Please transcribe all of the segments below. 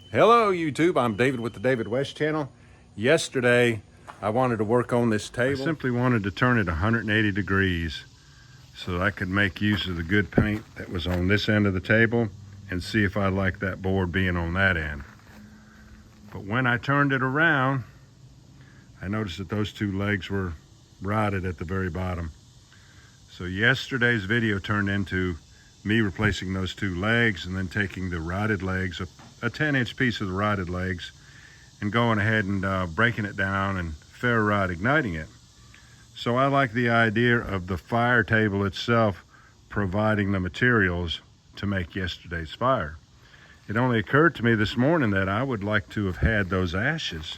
Hello YouTube, I'm David with the David West channel. Yesterday I wanted to work on this table. I simply wanted to turn it 180 degrees so I could make use of the good paint that was on this end of the table and see if I liked that board being on that end. But when I turned it around, I noticed that those two legs were rotted at the very bottom. So yesterday's video turned into me replacing those two legs and then taking the rotted legs, a 10-inch piece of the rotted legs, and going ahead and breaking it down and ferro rod igniting it. So I like the idea of the fire table itself providing the materials to make yesterday's fire. It only occurred to me this morning that I would like to have had those ashes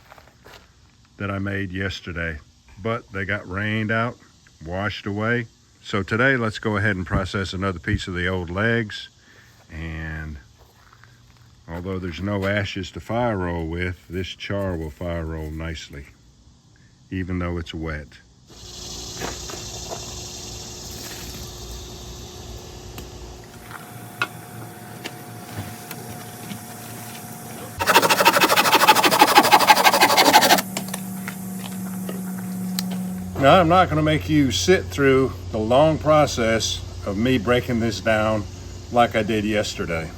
that I made yesterday, but they got rained out, washed away. So today let's go ahead and process another piece of the old legs, and although there's no ashes to fire roll with, this char will fire roll nicely, even though it's wet. Now, I'm not going to make you sit through the long process of me breaking this down like I did yesterday.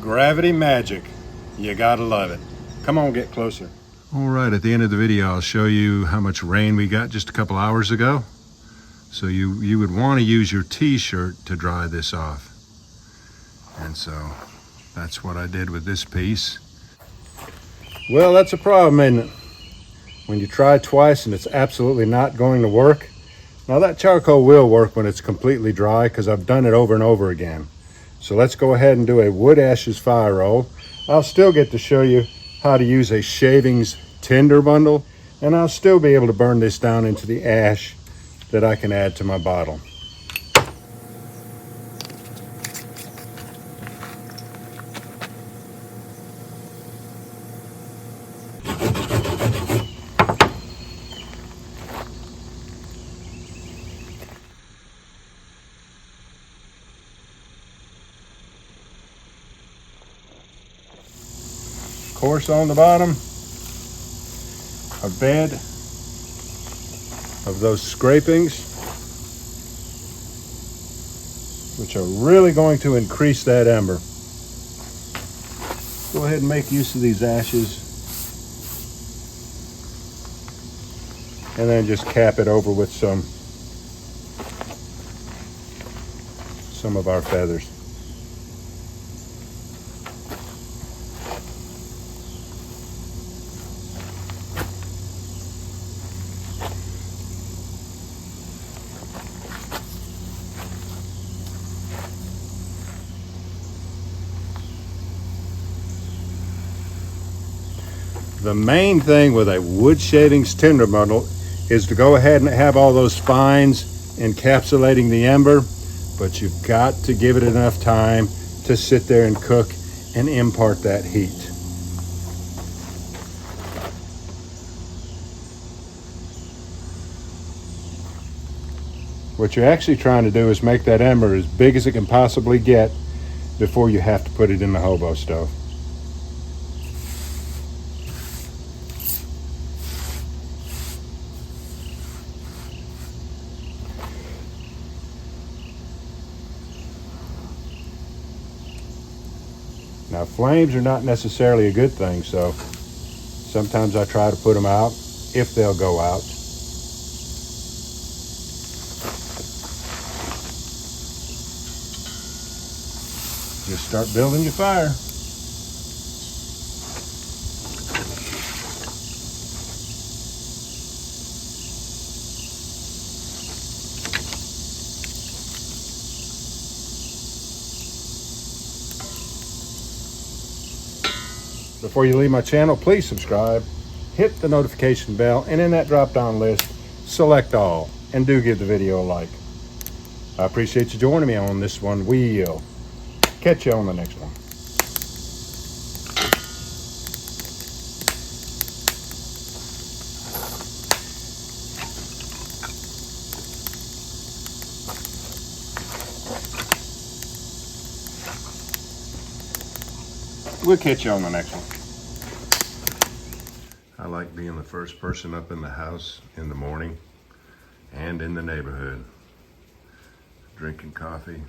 Gravity magic. You gotta love it. Come on, get closer. All right, at the end of the video, I'll show you how much rain we got just a couple hours ago. So you would want to use your t-shirt to dry this off. And so that's what I did with this piece. Well, that's a problem, isn't it? When you try twice and it's absolutely not going to work. Now that charcoal will work when it's completely dry because I've done it over and over again. So let's go ahead and do a wood ashes fire roll. I'll still get to show you how to use a Shavings Tinder bundle, and I'll still be able to burn this down into the ash that I can add to my bottle. Of course, on the bottom, a bed of those scrapings, which are really going to increase that ember. Go ahead and make use of these ashes, and then just cap it over with some of our feathers. The main thing with a wood shavings tinder bundle is to go ahead and have all those fines encapsulating the ember, but you've got to give it enough time to sit there and cook and impart that heat. What you're actually trying to do is make that ember as big as it can possibly get before you have to put it in the hobo stove. Now, flames are not necessarily a good thing, so sometimes I try to put them out if they'll go out. Just start building your fire. Before you leave my channel, please subscribe, hit the notification bell, and in that drop-down list, select all, and do give the video a like. I appreciate you joining me on this one. We'll catch you on the next one. We'll catch you on the next one. I like being the first person up in the house in the morning and in the neighborhood, drinking coffee,